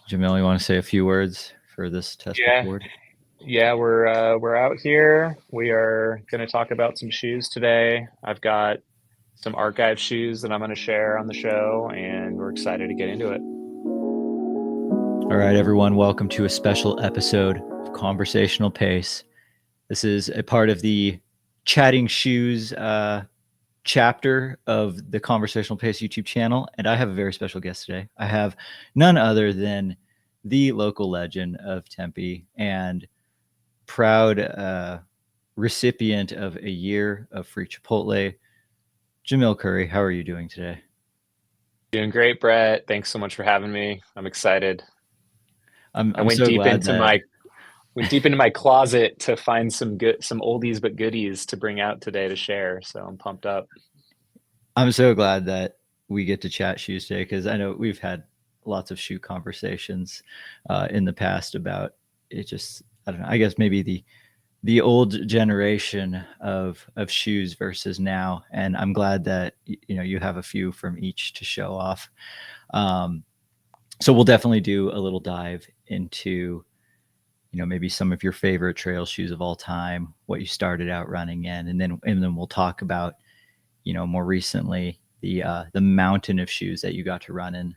Jamil, you want to say a few words for this test Yeah, record? yeah, we're out here. We are going to talk about some shoes today. I've got some archive shoes that I'm going to share on the show, and we're excited to get into it. All right, everyone, welcome to a special episode of Conversational Pace. This is a part of the Chatting Shoes chapter of the Conversational Pace YouTube channel, and I have a very special guest today. I have none other than the local legend of Tempe and proud recipient of a year of free Chipotle, Jamil Coury. How are you doing today? Doing great, Brett. Thanks so much for having me. I'm excited. I I'm so glad that went deep into my closet to find some oldies but goodies to bring out today to share. So I'm pumped up. I'm so glad that we get to chat shoes today because I know we've had lots of shoe conversations in the past about it. Just I don't know. I guess maybe the old generation of shoes versus now, and I'm glad that you have a few from each to show off. Um, so we'll definitely do a little dive into maybe some of your favorite trail shoes of all time, what you started out running in, and then we'll talk about more recently the mountain of shoes that you got to run in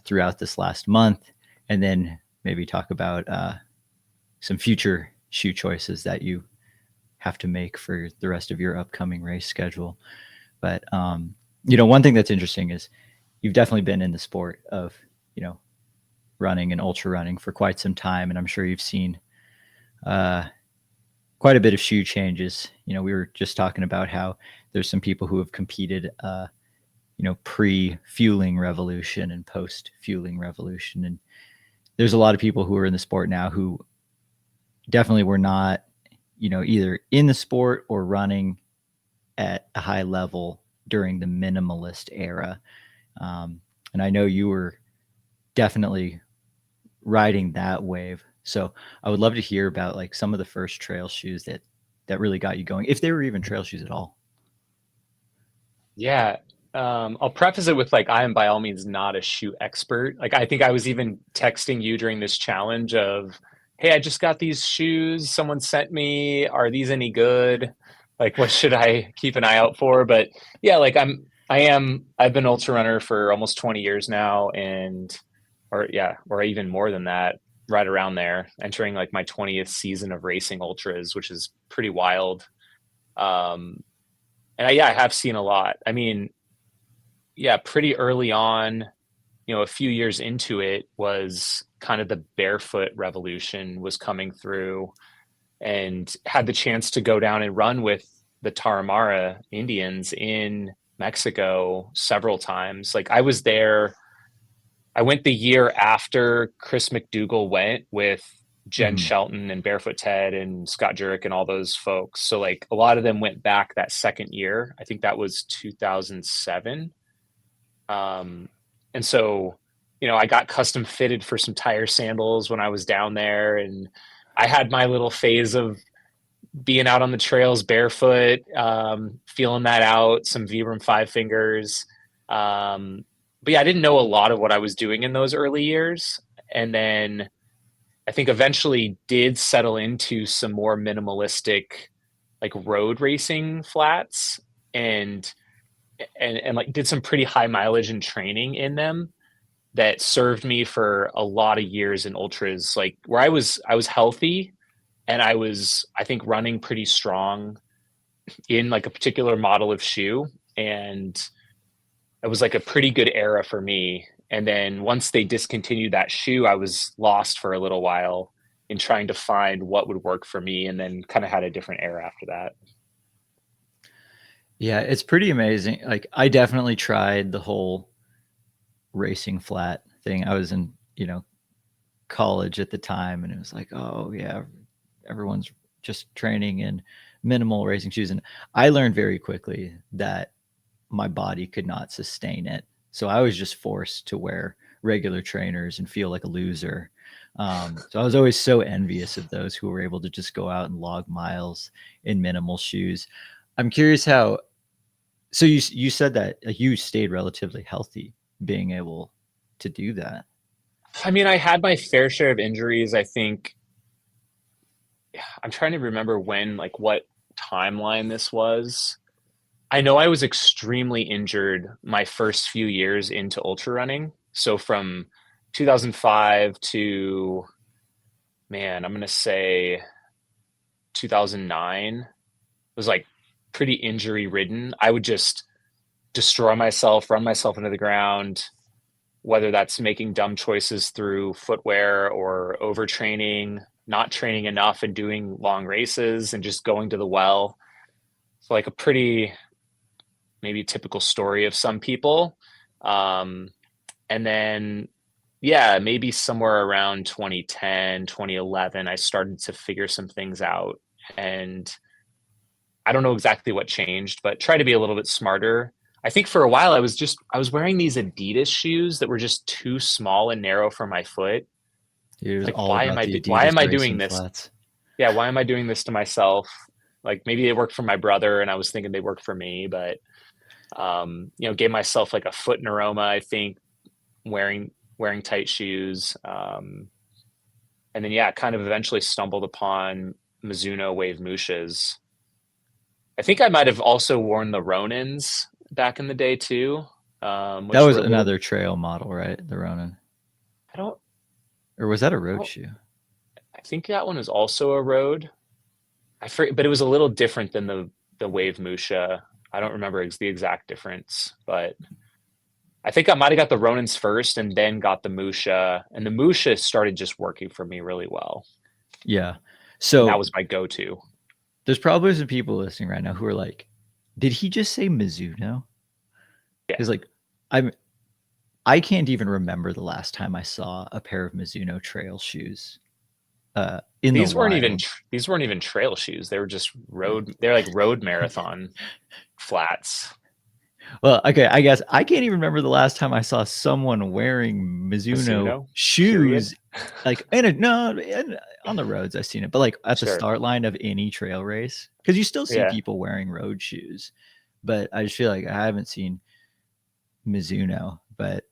throughout this last month, and then maybe talk about some future shoe choices that you have to make for the rest of your upcoming race schedule. But one thing that's interesting is you've definitely been in the sport of running and ultra running for quite some time, and I'm sure you've seen uh, quite a bit of shoe changes. We were just talking about how there's some people who have competed, pre-fueling revolution and post-fueling revolution, and there's a lot of people who are in the sport now who definitely were not, either in the sport or running at a high level during the minimalist era. And I know you were definitely riding that wave. So I would love to hear about like some of the first trail shoes that really got you going, if they were even trail shoes at all. Yeah. I'll preface it with like I am by all means not a shoe expert. Like I think I was even texting you during this challenge of, hey, I just got these shoes someone sent me. Are these any good? Like what should I keep an eye out for? But yeah, like I've been ultra runner for almost 20 years now and or even more than that, right around there, entering like my 20th season of racing ultras, which is pretty wild. Um, and I have seen a lot. I mean, yeah, pretty early on, a few years into it was kind of the barefoot revolution was coming through and had the chance to go down and run with the Tarahumara Indians in Mexico several times. Like I was there, I went the year after Chris McDougall went with Jen Mm-hmm. Shelton and Barefoot Ted and Scott Jurek and all those folks. So like a lot of them went back that second year. I think that was 2007. Um, and so, I got custom fitted for some tire sandals when I was down there, and I had my little phase of being out on the trails barefoot, feeling that out, some Vibram Five Fingers. But yeah, I didn't know a lot of what I was doing in those early years, and then I think eventually did settle into some more minimalistic, like road racing flats, and and like did some pretty high mileage and training in them that served me for a lot of years in ultras, like where I was healthy and I think running pretty strong in like a particular model of shoe, and it was like a pretty good era for me. And then once they discontinued that shoe, I was lost for a little while in trying to find what would work for me, and then kind of had a different era after that. Yeah, it's pretty amazing. Like I definitely tried the whole racing flat thing. I was in, college at the time and it was like, oh yeah, everyone's just training in minimal racing shoes. And I learned very quickly that my body could not sustain it. So I was just forced to wear regular trainers and feel like a loser. So I was always so envious of those who were able to just go out and log miles in minimal shoes. I'm curious how. So you said that like, you stayed relatively healthy, being able to do that. I mean, I had my fair share of injuries. I think I'm trying to remember when, like what timeline this was. I know I was extremely injured my first few years into ultra running. So from 2005 to, man, I'm going to say 2009 was like pretty injury ridden. I would just destroy myself, run myself into the ground, whether that's making dumb choices through footwear or overtraining, not training enough and doing long races and just going to the well. So like a pretty maybe typical story of some people. Um, and then, yeah, maybe somewhere around 2010, 2011, I started to figure some things out. And I don't know exactly what changed, but try to be a little bit smarter. I think for a while I was wearing these Adidas shoes that were just too small and narrow for my foot. It was Like, all about the why am Adidas I doing racing this? flats. Yeah, why am I doing this to myself? Like maybe they worked for my brother and I was thinking they worked for me, but gave myself like a foot neuroma, I think, wearing tight shoes. And then yeah, kind of eventually stumbled upon Mizuno Wave Mushas. I think I might have also worn the Ronins back in the day too, That which was were a little. another trail model, right? The Ronin. I don't. Or was that a I road don't. shoe? I think that one was also a road. But it was a little different than the Wave Musha. I don't remember the exact difference, but I think I might have got the Ronins first and then got the Musha, and the Musha started just working for me really well, Yeah. and that So was my go-to. there's probably some people listening right now who are like, did he just say Mizuno? Yeah, Because like I can't even remember the last time I saw a pair of Mizuno trail shoes in the wild. these weren't even trail shoes. They were just road. They're like road marathon flats. Well, okay, I guess I can't even remember the last time I saw someone wearing Mizuno Mizuno, period. shoes, like on the roads I've seen it, but like at the Sure. start line of any trail race, because you still see Yeah. people wearing road shoes, but I just feel like I haven't seen Mizuno. But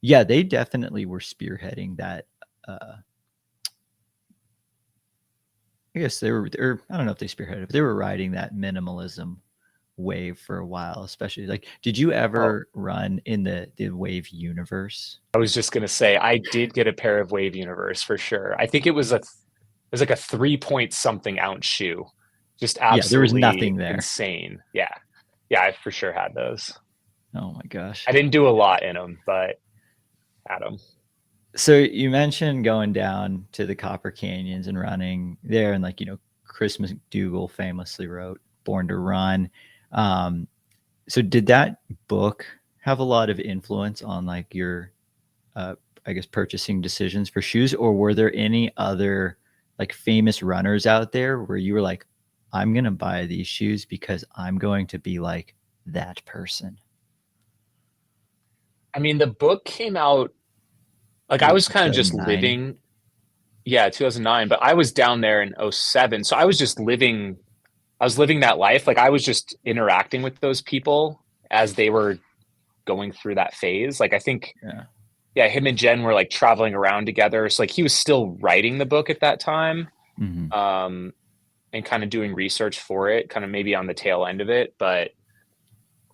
yeah, they definitely were spearheading that. I guess they were, or I don't know if they spearheaded, but they were riding that minimalism wave for a while, especially like, did you Oh, ever run in the wave universe? I was just gonna say I did get a pair of Wave Universe for sure. I think it was like a 3 point something ounce shoe. Just Yeah, there was absolutely nothing there. insane. Yeah. Yeah, I for sure had those. Oh my gosh. I didn't do a lot in them, but had them. So you mentioned going down to the Copper Canyons and running there, and like, Chris McDougall famously wrote Born to Run. Um, so did that book have a lot of influence on like your I guess purchasing decisions for shoes, or were there any other like famous runners out there where you were like, I'm gonna buy these shoes because I'm going to be like that person? I mean, the book came out like Was I it was kind of just 2009? living, yeah, 2009, but I was down there in '07. So I was living that life. Like I was just interacting with those people as they were going through that phase. Like I think, Yeah. yeah, him and Jen were like traveling around together. So like he was still writing the book at that time, Mm-hmm. um, and kind of doing research for it, kind of maybe on the tail end of it. But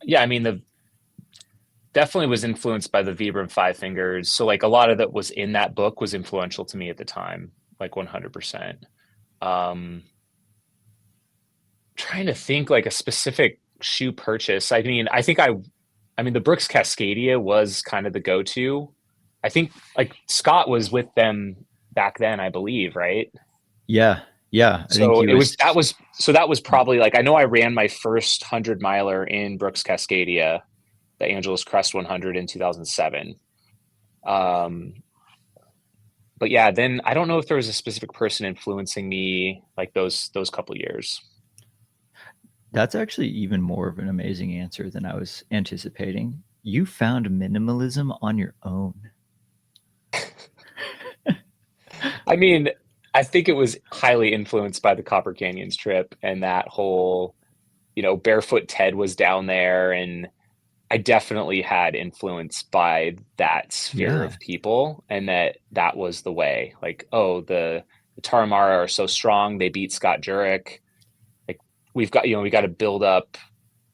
yeah, I mean, the definitely was influenced by the Vibram Five Fingers. So like a lot of that was in that book was influential to me at the time, like 100%. Trying to think like a specific shoe purchase. I mean, the Brooks Cascadia was kind of the go-to. I think like Scott was with them back then, I believe, right? Yeah. Yeah. I think So he was. that was probably like I know I ran my first 100 miler in Brooks Cascadia, the Angeles Crest 100 in 2007. Um, but yeah, then I don't know if there was a specific person influencing me like those couple years. That's actually even more of an amazing answer than I was anticipating. You found minimalism on your own. I mean, I think it was highly influenced by the Copper Canyons trip and that whole, Barefoot Ted was down there. And I definitely had influence by that sphere Yeah. of people, and that was the way. Like, oh, the Taramara are so strong, they beat Scott Jurek. Like, we got to build up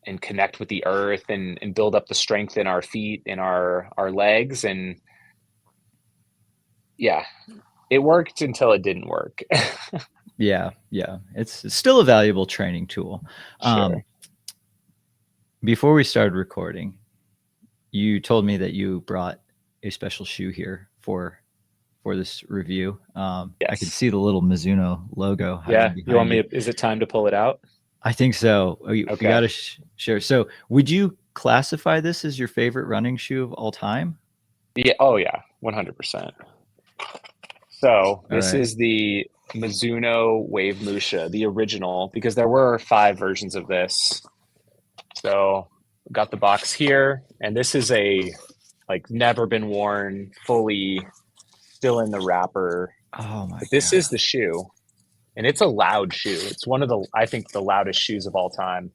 and connect with the earth, and build up the strength in our feet and our legs. And yeah, it worked until it didn't work. Yeah. Yeah. It's still a valuable training tool. Sure. Before we started recording, you told me that you brought a special shoe here for this review. I can Yes. see the little Mizuno logo Yeah. hiding You want behind me it. is it time to pull it out? I think so. We Okay. got to share. So, would you classify this as your favorite running shoe of all time? Yeah. Oh yeah. 100%. So this right. is the Mizuno Wave Musha, the original, because there were 5 versions of this. So got the box here, and this is a like never been worn, fully still in the wrapper. Oh my But this god. is the shoe, and it's a loud shoe. It's one of the, I think, the loudest shoes of all time.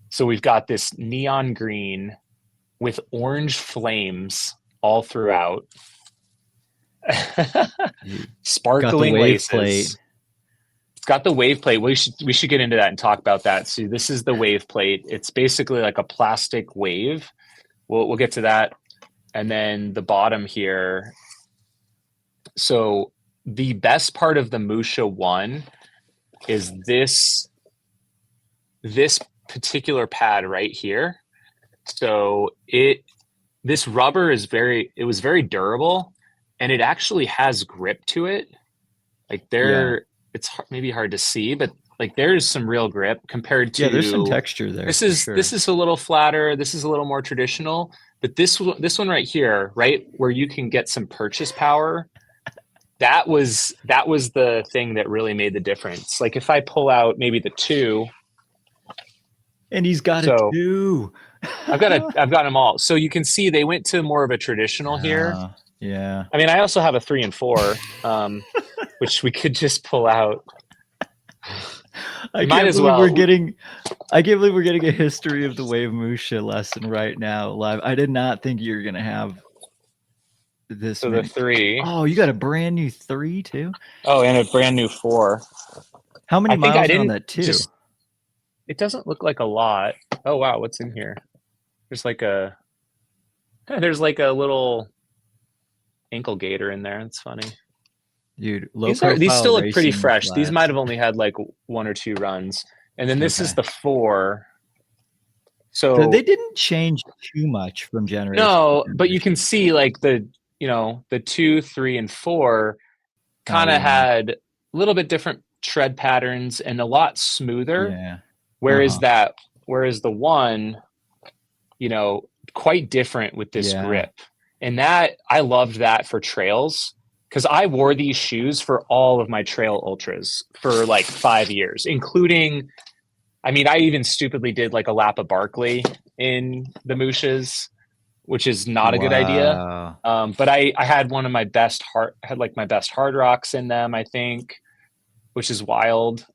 So we've got this neon green with orange flames all throughout. Got the Sparkling wave laces. plate. It's got the wave plate. We should get into that and talk about that. So this is the wave plate. It's basically like a plastic wave. We'll get to that. And then the bottom here. So the best part of the Musha 1 is this particular pad right here. So this rubber is it was very durable, and it actually has grip to it. Like it's maybe hard to see, but like there's some real grip compared to. Yeah, there's some texture there. This is a little flatter. This is a little more traditional, but this one right here, right where you can get some purchase power. That was the thing that really made the difference. Like if I pull out maybe the 2, and he's got a 2. I've got them all. So you can see they went to more of a traditional here. Yeah. I mean, I also have a 3 and 4, which we could just pull out. I can't believe we're getting a history of the Wave Musha lesson right now live. I did not think you were gonna have this. So the 3. Oh, you got a brand new 3 too? Oh, and a brand new 4. How many miles are on that 2? It doesn't look like a lot. Oh wow, what's in here? There's like a little ankle gaiter in there. That's funny. Dude, these still look pretty fresh. Flats. These might have only had like 1 or 2 runs. And then this is the 4. So they didn't change too much from generation. No, but you can see like the 2, 3, and 4 kind of had a little bit different tread patterns and a lot smoother. Yeah. Whereas the 1, quite different with this grip. And that I loved that for trails, because I wore these shoes for all of my trail ultras for like 5 years, including, I mean, I even stupidly did like a lap of Barkley in the Mushas, which is not a good idea. But I had one of my best my best hard rocks in them, I think, which is wild.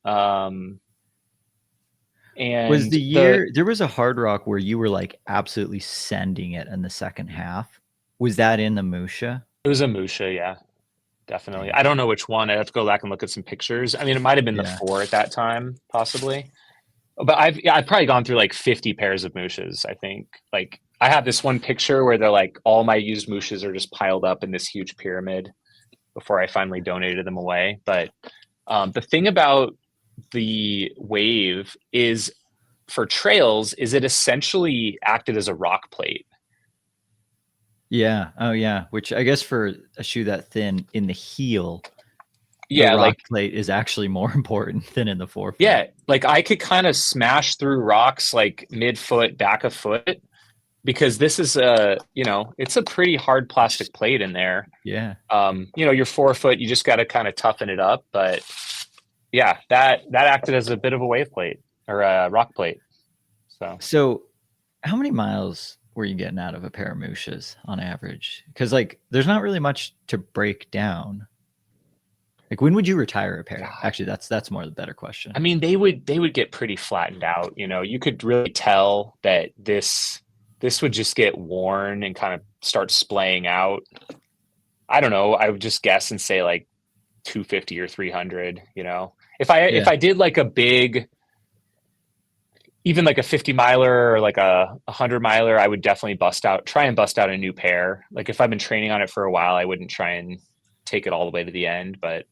And was the year there was a hard rock where you were like absolutely sending it in the second half? Was that in the Musha? It was a Musha, yeah, definitely. I don't know which one. I'd have to go back and look at some pictures. I mean, it might have been the 4 at that time, possibly. But I've probably gone through like 50 pairs of Mushas, I think. Like I have this one picture where they're like all my used Mushas are just piled up in this huge pyramid before I finally donated them away. But the thing about the Wave is, for trails, is it essentially acted as a rock plate. Yeah. Oh yeah. Which I guess for a shoe that thin in the heel, the rock plate is actually more important than in the forefoot. Yeah, like I could kind of smash through rocks like mid-foot, back of foot, because this is it's a pretty hard plastic plate in there. Yeah. Your forefoot, you just got to kind of toughen it up. But yeah, that acted as a bit of a wave plate or a rock plate. So how many miles were you getting out of a pair of Mushas on average? Because like there's not really much to break down. Like when would you retire a pair? Actually, that's more the better question. I mean, they would get pretty flattened out. You could really tell that this this would just get worn and kind of start splaying out. I don't know. I would just guess and say like 250 or 300, you know, if Yeah. I did like a big, even like a 50 miler or like a 100 miler, I would definitely try and bust out a new pair. Like if I've been training on it for a while, I wouldn't try and take it all the way to the end, but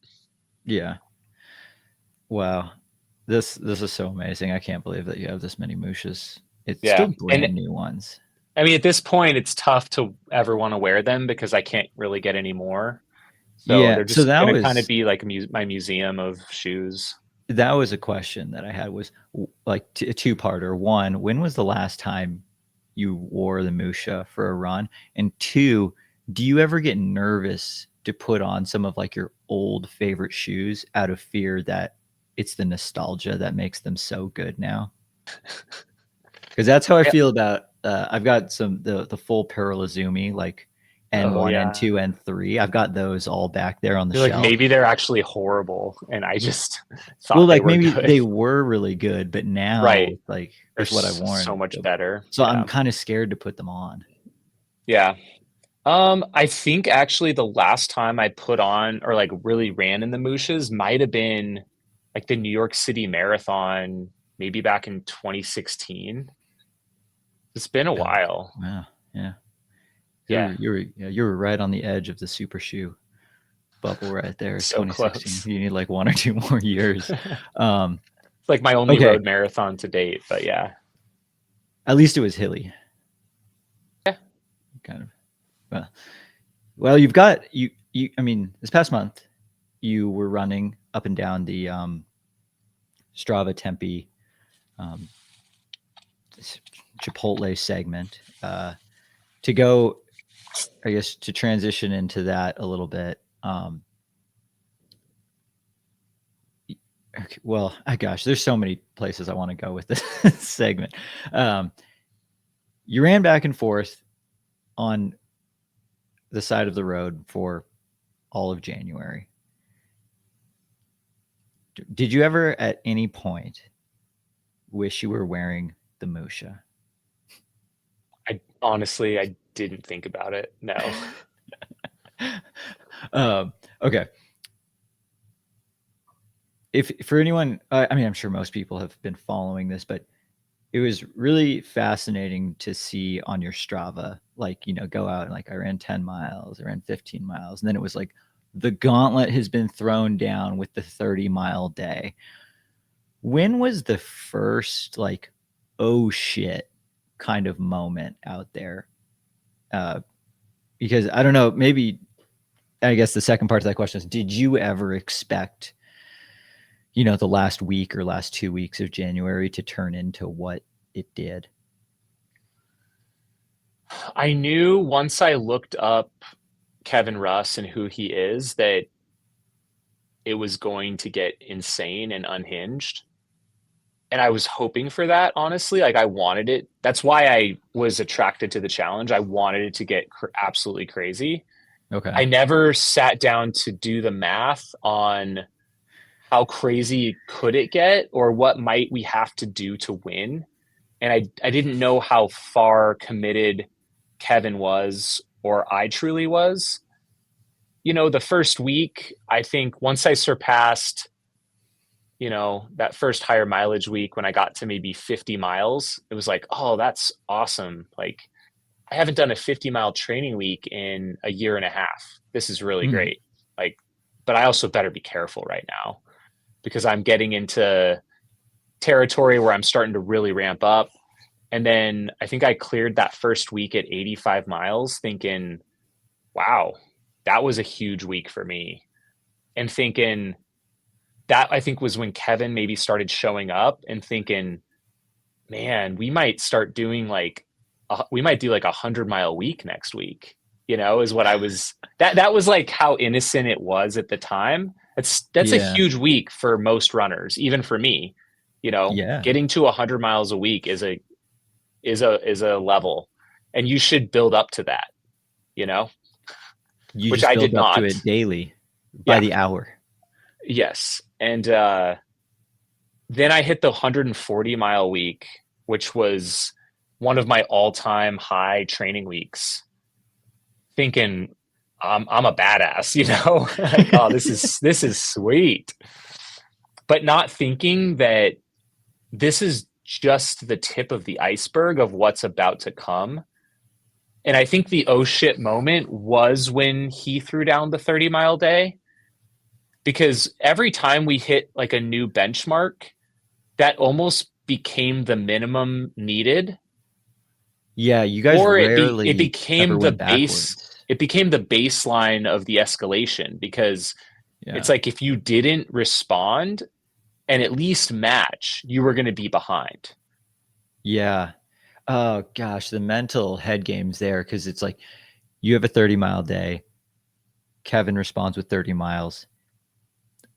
Yeah. Wow. This is so amazing. I can't believe that you have this many Mooshes. It's yeah. still brand new ones. I mean, at this point, it's tough to ever want to wear them because I can't really get any more. So Yeah. they're So just going to kind of be like my museum of shoes. that was a question that I had, was like a two-parter. One, when was the last time you wore the Musha for a run? And two, do you ever get nervous to put on some of like your old favorite shoes out of fear that it's the nostalgia that makes them so good now? Because that's how I Yeah. feel about I've got the full Paralazumi, like Oh N1, yeah. N2, N3. I've got those all back there on the You're like, shelf. maybe they're actually horrible, and I just Well, thought they like were maybe good. they were really good, but now Right. like They're with what I've so worn, much better. so I'm Yeah. kind of scared to put them on. Yeah. I think actually the last time I put on or like really ran in the Mooshes might have been like the New York City Marathon, maybe back in 2016. It's been a Oh, while. wow, yeah. Yeah. You were right on the edge of the super shoe bubble right there. So 2016. close. You need like 1 or 2 more years. It's like my only Okay, road marathon to date, but yeah. at least it was hilly, Yeah. kind of. Well, you've got you. I mean, this past month, you were running up and down the Strava Tempe um, Chipotle segment. To go, I guess, to transition into that a little bit. Okay, well, gosh, there's so many places I want to go with this segment. You ran back and forth on the side of the road for all of January. Did you ever at any point wish you were wearing the Musha? I didn't think about it. No. Okay. If for anyone, I mean, I'm sure most people have been following this, but it was really fascinating to see on your Strava, like, go out and like, I ran 10 miles, I ran 15 miles. And then it was like, the gauntlet has been thrown down with the 30-mile day. When was the first like, oh shit kind of moment out there? Because I don't know, maybe, I guess the second part of that question is, did you ever expect, the last week or last 2 weeks of January to turn into what it did? I knew once I looked up Kevin Russ and who he is that it was going to get insane and unhinged. And I was hoping for that, honestly. Like I wanted it. That's why I was attracted to the challenge. I wanted it to get absolutely crazy. Okay. I never sat down to do the math on how crazy could it get or what might we have to do to win. And I didn't know how far committed Kevin was or I truly was. The first week, I think once I surpassed, that first higher mileage week when I got to maybe 50 miles, it was like, oh, that's awesome. Like I haven't done a 50-mile training week in a year and a half. This is really great. Like, but I also better be careful right now because I'm getting into territory where I'm starting to really ramp up. And then I think I cleared that first week at 85 miles thinking, wow, that was a huge week for me. And thinking that I think was when Kevin maybe started showing up and thinking, man, we might start doing we might do like 100-mile week next week, is what I was, that was like how innocent it was at the time. That's a Yeah. huge week for most runners, even for me, Yeah. getting to 100 miles a week is a level, and you should build up to that, You which just I did build up to not. it daily by Yeah. the hour. Yes. And then I hit the 140-mile week, which was one of my all-time high training weeks, thinking I'm a badass, you know, like, oh, this is sweet, but not thinking that this is just the tip of the iceberg of what's about to come. And I think the oh shit moment was when he threw down the 30-mile day, because every time we hit like a new benchmark, that almost became the minimum needed, Yeah, you guys or it rarely ever became the went base. backwards. It became the baseline of the escalation, because it's Yeah. like if you didn't respond and at least match, you were going to be behind. Yeah. Oh gosh, the mental head games there, because it's like you have a 30-mile day. Kevin responds with 30 miles.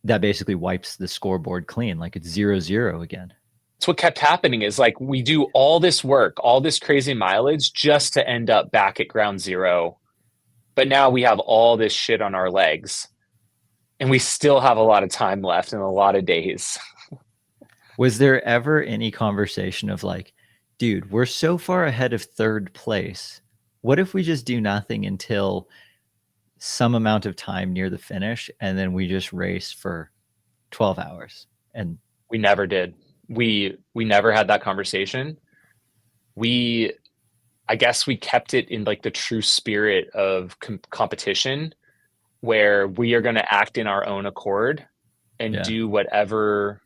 That basically wipes the scoreboard clean. Like it's 0-0 again. It's what kept happening, is like we do all this work, all this crazy mileage just to end up back at ground zero. But now we have all this shit on our legs and we still have a lot of time left and a lot of days. Was there ever any conversation of like, dude, we're so far ahead of third place. What if we just do nothing until some amount of time near the finish and then we just race for 12 hours? And We never did. We never had that conversation. I guess we kept it in like the true spirit of competition, where we are going to act in our own accord and yeah. do whatever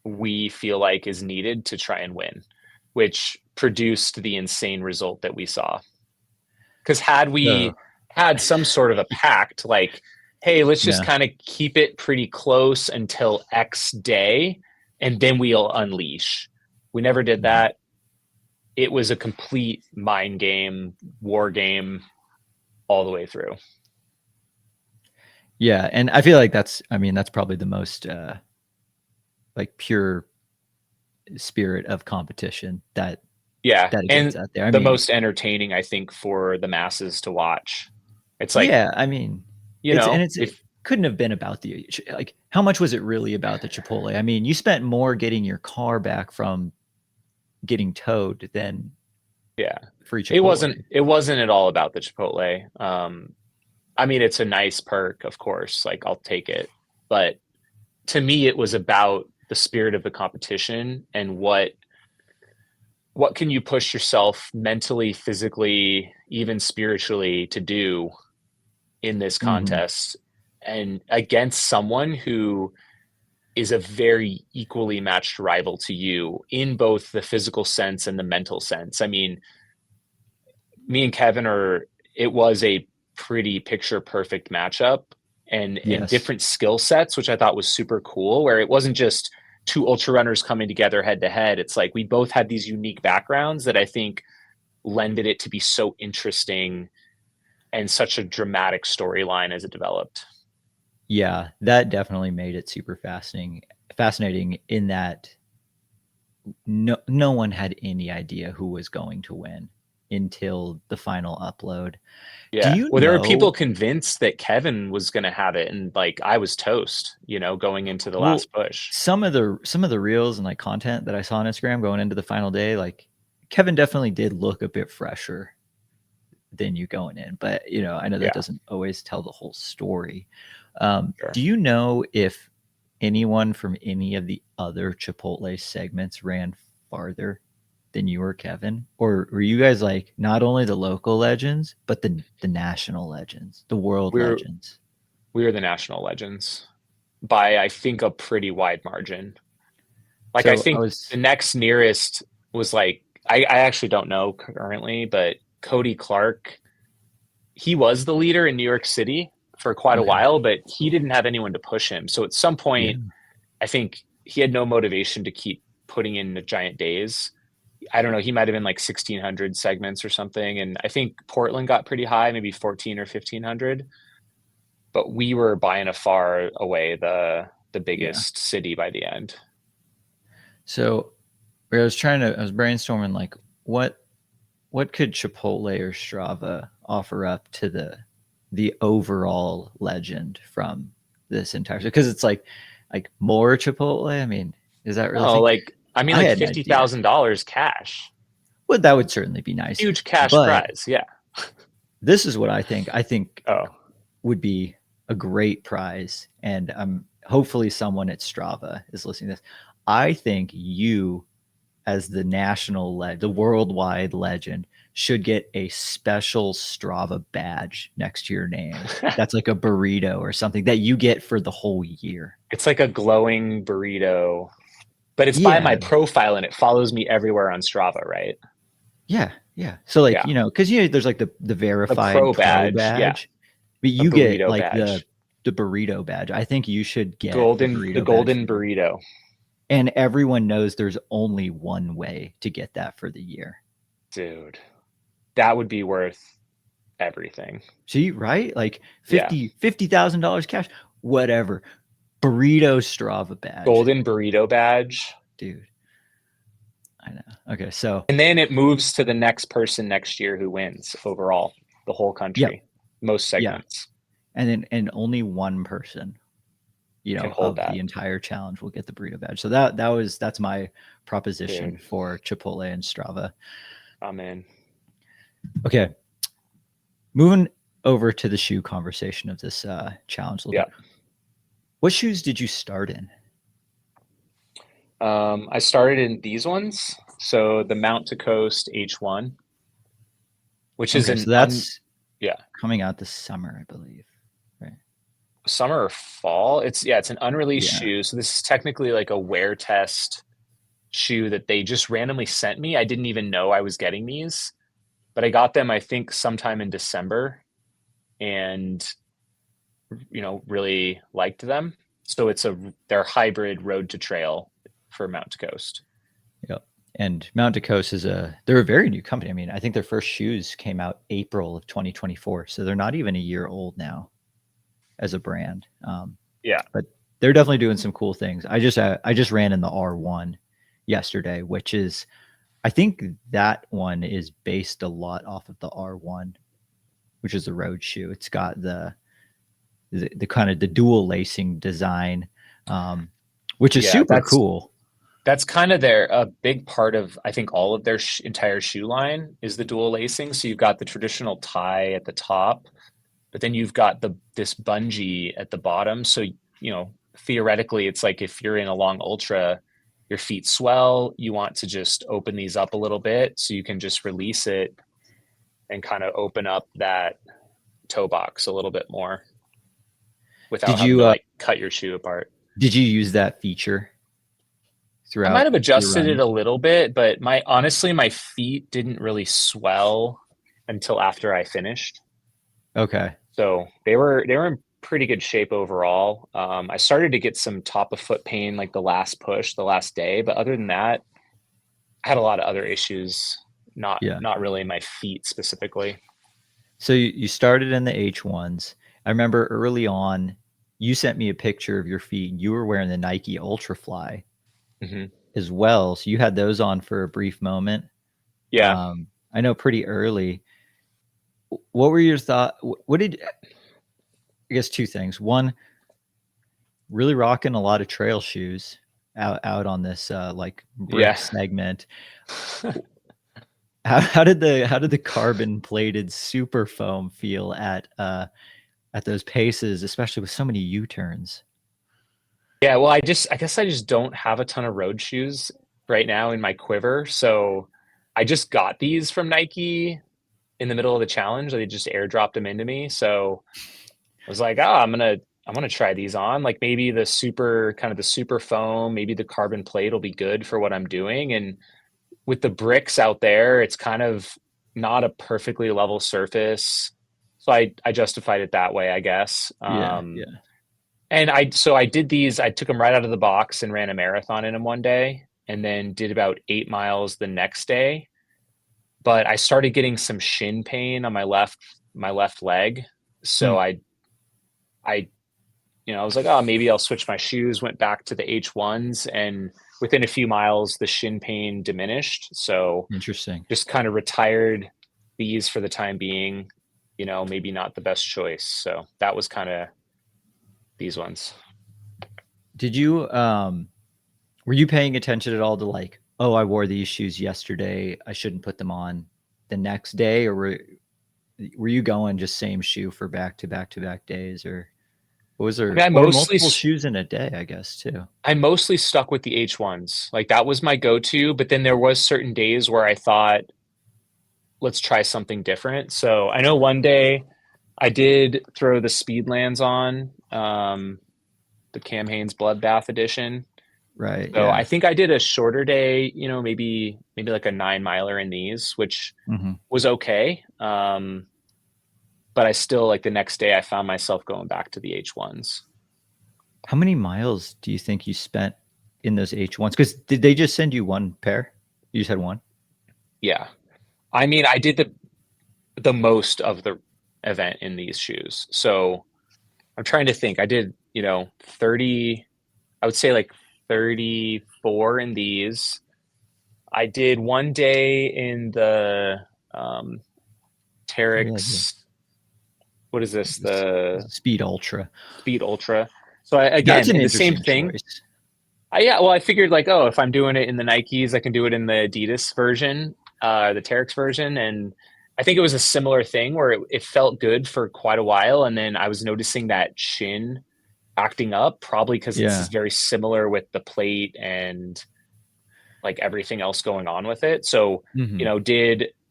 we feel like is needed to try and win, which produced the insane result that we saw. Because had we had some sort of a pact, like, hey, let's just Yeah. kind of keep it pretty close until X day, and then we'll unleash. We never did that. It was a complete mind game, war game all the way through. Yeah. And I feel like that's probably the most like pure spirit of competition that Yeah. it And gets out there. I the mean, most entertaining, I think, for the masses to watch. It's like, yeah, I mean, you know, it couldn't have been about the, like, how much was it really about the Chipotle? I mean, you spent more getting your car back from getting towed than yeah, free Chipotle. it wasn't at all about the Chipotle. I mean, it's a nice perk, of course, like I'll take it. But to me, it was about the spirit of the competition and what can you push yourself mentally, physically, even spiritually to do in this Mhm. contest, and against someone who is a very equally matched rival to you in both the physical sense and the mental sense. I mean, me and Kevin it was a pretty picture perfect matchup, and Yes. different skill sets, which I thought was super cool, where it wasn't just two ultra runners coming together head to head. It's like we both had these unique backgrounds that I think lended it to be so interesting and such a dramatic storyline as it developed. Yeah, that definitely made it super fascinating in that no one had any idea who was going to win until the final upload. Do Yeah. you Well, there were people know convinced that Kevin was going to have it, and like I was toast, you know, going into the well, last push. some of the reels and like content that I saw on Instagram going into the final day, like Kevin definitely did look a bit fresher than you going in, but I know that Yeah, doesn't always tell the whole story. sure. Do you know if anyone from any of the other Chipotle segments ran farther than you or Kevin? Or were you guys like not only the local legends, but the national legends, the world We're legends? we were the national legends by, I think, a pretty wide margin. Like I So I think the was next nearest was like I actually don't know currently, but Cody Clark, he was the leader in New York City for quite a okay. while, but he didn't have anyone to push him. So at some Yeah. point, I think he had no motivation to keep putting in the giant days. I don't know, he might have been like 1,600 segments or something. And I think Portland got pretty high, maybe 14 or 1,500. But we were by and far away the Yeah. biggest city by the end. So I was brainstorming like what could Chipotle or Strava offer up to the overall legend from this entire, because it's like more Chipotle. I mean, is that really a No, thing? like I mean I like had an idea. $50,000 cash. Well, that would certainly be nice. Huge cash But prize. Yeah. this is what I think. I think Oh, would be a great prize, and hopefully someone at Strava is listening to this. I think you, as the the worldwide legend, should get a special Strava badge next to your name. That's like a burrito or something that you get for the whole year. it's like a glowing burrito, but it's by my Yeah. profile and it follows me everywhere on Strava, right? Yeah. Yeah. So like, Yeah. because there's like the The verified pro badge. Yeah. but A you get burrito like badge. the burrito badge. I think you should get the The burrito badge golden burrito. and everyone knows there's only one way to get that for the year. Dude, that would be worth everything. See, right? Like Yeah. $50,000 cash, whatever. Burrito Strava badge. Golden burrito badge. Dude. I know. Okay, so and then it moves to the next person next year who wins overall, the whole country, most segments. And only one person, Can hold of that. the entire challenge will get the burrito badge. So that's my proposition Dude. for Chipotle and Strava. Amen. Okay. Moving over to the shoe conversation of this challenge a little bit. What shoes did you start in? I started in these ones. So the Mount to Coast H1, which is so that's yeah, coming out this summer, I believe. Right. Summer or fall. It's an unreleased shoe. So this is technically like a wear test shoe that they just randomly sent me. I didn't even know I was getting these, but I got them, I think, sometime in December, and really liked them. So they're hybrid road to trail for Mount to Coast. Yep. And Mount to Coast they're a very new company. I mean, I think their first shoes came out April of 2024. So they're not even a year old now as a brand. But they're definitely doing some cool things. I just ran in the R1 yesterday, which is, I think that one is based a lot off of the R1, which is a road shoe. It's got the kind of the dual lacing design, which is super cool. That's kind of a big part of, I think, all of their entire shoe line is the dual lacing. So you've got the traditional tie at the top, but then you've got this bungee at the bottom. So, theoretically, it's like if you're in a long ultra, your feet swell, you want to just open these up a little bit so you can just release it and kind of open up that toe box a little bit more without having to cut your shoe apart. Did you use that feature throughout? I might have adjusted it a little bit, but honestly, my feet didn't really swell until after I finished. Okay. So they were in pretty good shape overall. I started to get some top of foot pain like the last day, but other than that, I had a lot of other issues, not really my feet specifically. So you started in the H1s. I remember early on, you sent me a picture of your feet. You were wearing the Nike Ultrafly as well. So you had those on for a brief moment. Yeah. I know pretty early. What were your thoughts? I guess two things. One, really rocking a lot of trail shoes out on this brick segment. How did the carbon plated super foam feel at those paces, especially with so many U-turns? Yeah, well, I guess I just don't have a ton of road shoes right now in my quiver. So I just got these from Nike in the middle of the challenge. They just airdropped them into me. So I was like, I'm gonna try these on. Like maybe the super foam, maybe the carbon plate will be good for what I'm doing. And with the bricks out there, it's kind of not a perfectly level surface. So I justified it that way, I guess. Yeah. And I did these, I took them right out of the box and ran a marathon in them one day and then did about 8 miles the next day. But I started getting some shin pain on my left leg. So I was like, maybe I'll switch my shoes, went back to the H1s, and within a few miles, the shin pain diminished. So interesting. Just kind of retired these for the time being, maybe not the best choice. So that was kind of these ones. Did you, were you paying attention at all to like oh, I wore these shoes yesterday, I shouldn't put them on the next day? Or were you going just same shoe for back to back to back days, or what was I there, mean, or multiple shoes in a day, I guess, too? I mostly stuck with the H1s. Like that was my go-to, but then there was certain days where I thought, let's try something different. So I know one day I did throw the Speedlands on, the Cam Hanes Bloodbath edition. Right. So I Yeah. think I did a shorter day, maybe like a 9 miler in these, which Hmm. was okay. But I still, like, the next day I found myself going back to the H1s. How many miles do you think you spent in those H1s? Because did they just send you one pair? You just had one? Yeah. I mean, I did the most of the event in these shoes. So I'm trying to think. I did, 30, I would say like 34 in these. I did one day in the Oh, yeah, the Terex. What is this? The Speed Ultra. Speed Ultra. So That's again, an in the same interesting thing. choice. Yeah, well, I figured like, oh, if I'm doing it in the Nikes, I can do it in the Adidas version, the Terex version, and I think it was a similar thing where it felt good for quite a while, and then I was noticing that shin acting up, probably because it's Yeah. very similar with the plate and like everything else going on with it. So, Hmm.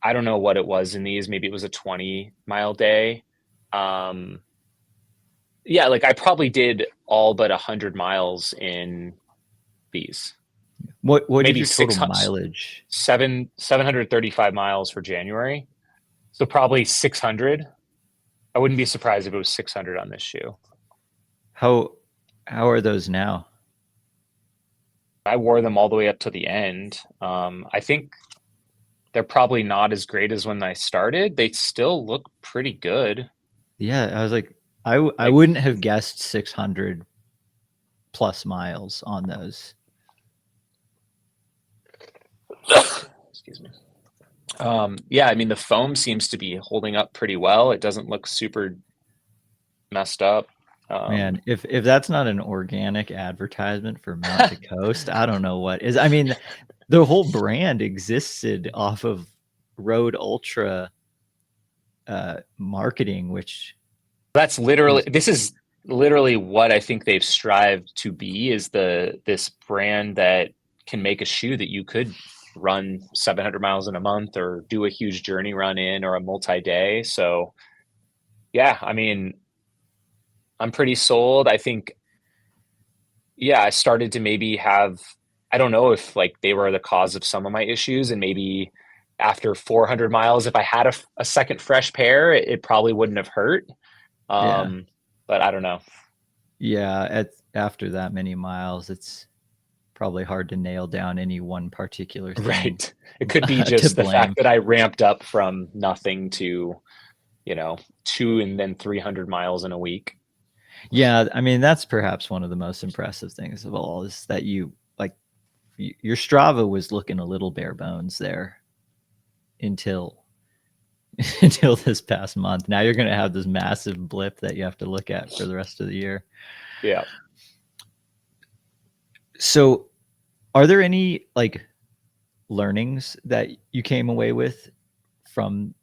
I don't know what it was in these. Maybe it was a 20-mile day. Um, yeah, like I probably did all but 100 miles in these. What is Maybe your total mileage? 735 miles for January. So probably 600. I wouldn't be surprised if it was 600 on this shoe. How how are those now? I wore them all the way up to the end. I think they're probably not as great as when I started. They still look pretty good. Yeah, I was like, I Like, wouldn't have guessed 600 plus miles on those. excuse me. Yeah, I mean, the foam seems to be holding up pretty well. It doesn't look super messed up. Man, if that's not an organic advertisement for Mount to Coast, I don't know what is. I mean, the whole brand existed off of Road Ultra marketing, which is this is literally what I think they've strived to be, is this brand that can make a shoe that you could run 700 miles in a month or do a huge journey run in or a multi-day. So yeah, I mean, I'm pretty sold. I think, yeah, I started to maybe have, I don't know if like they were the cause of some of my issues, and maybe after 400 miles, if I had a second fresh pair, it probably wouldn't have hurt. yeah. Um, but I don't know. Yeah, after that many miles, it's probably hard to nail down any one particular thing Right. It could be to just the blame. fact that I ramped up from nothing to, 2 and then 300 miles in a week. Yeah, I mean, that's perhaps one of the most impressive things of all is that you like your Strava was looking a little bare bones there until until this past month. Now you're going to have this massive blip that you have to look at for the rest of the year. Yeah. So, are there any like learnings that you came away with from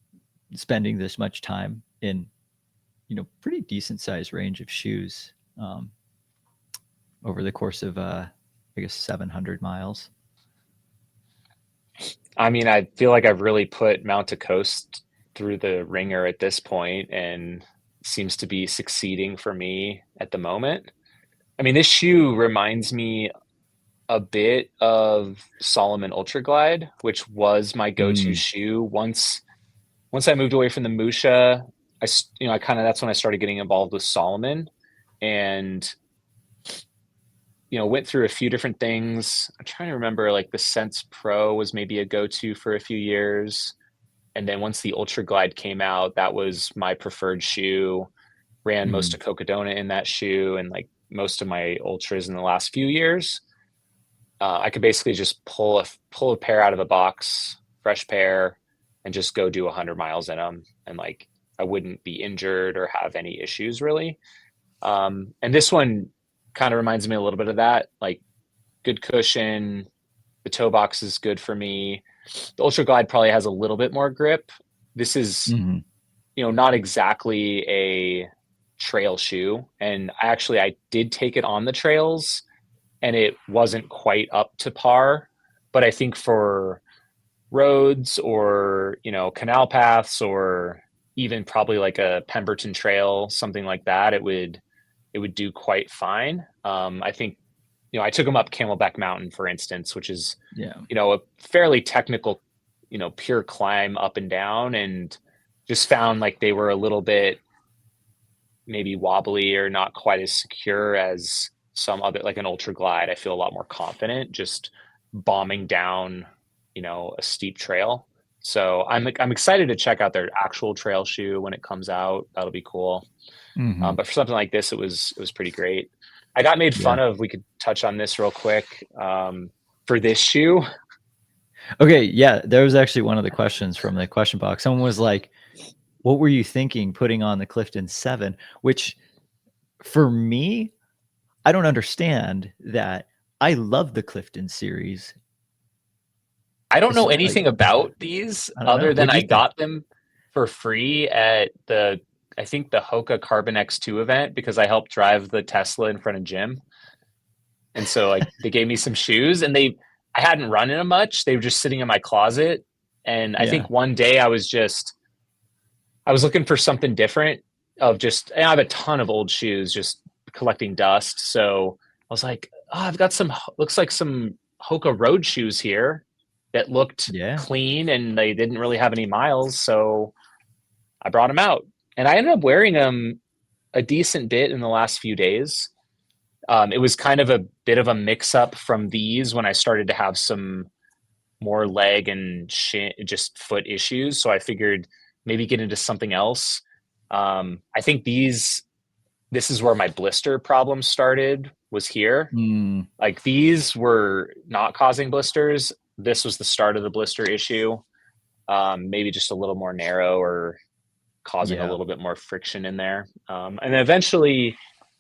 spending this much time in, pretty decent sized range of shoes over the course of, I guess, 700 miles? I mean, I feel like I've really put Mount to Coast through the ringer at this point and seems to be succeeding for me at the moment. I mean, this shoe reminds me a bit of Solomon Ultra Glide, which was my go-to Mm, shoe once I moved away from the Musha. I kind of, that's when I started getting involved with Solomon, and went through a few different things. I'm trying to remember, like the Sense Pro was maybe a go-to for a few years. And then once the Ultra Glide came out, that was my preferred shoe. Ran most mm. of Cocodona in that shoe, and like most of my ultras in the last few years. I could basically just pull a pair out of the box, fresh pair, and just go do 100 miles in them, and like I wouldn't be injured or have any issues really. And this one kind of reminds me a little bit of that, like good cushion. The toe box is good for me. The Ultra Glide probably has a little bit more grip. This is, Mhm. not exactly a trail shoe. And I did take it on the trails and it wasn't quite up to par. But I think for roads or, canal paths or even probably like a Pemberton trail, something like that, it would do quite fine. I think, I took them up Camelback Mountain, for instance, which is, Yeah. a fairly technical, pure climb up and down, and just found like they were a little bit maybe wobbly or not quite as secure as some other, like an Ultra Glide. I feel a lot more confident just bombing down, a steep trail. So I'm excited to check out their actual trail shoe when it comes out. That'll be cool. Mhm. But for something like this, it was pretty great. I got made Yeah. fun of. We could touch on this real quick. For this shoe, Okay, yeah, there was actually one of the questions from the question box. Someone was like, "What were you thinking putting on the Clifton 7?" Which for me, I don't understand that. I love the Clifton series. I don't It's know like, anything about these I don't know. other than What do I you think? got them for free at I think the Hoka Carbon X2 event because I helped drive the Tesla in front of Jim. And so like they gave me some shoes and I hadn't run in them much. They were just sitting in my closet. And I Yeah. think one day I was looking for something different I have a ton of old shoes just collecting dust. So I was like, oh, I've got looks like some Hoka road shoes here that looked Yeah. clean and they didn't really have any miles. So I brought them out and I ended up wearing them a decent bit in the last few days. It was kind of a bit of a mix up from these when I started to have some more leg and just foot issues. So I figured maybe get into something else. I think this is where my blister problem started, was here. Mm, Like these were not causing blisters. This was the start of the blister issue. Maybe just a little more narrow or causing a yeah. little bit more friction in there. And then eventually,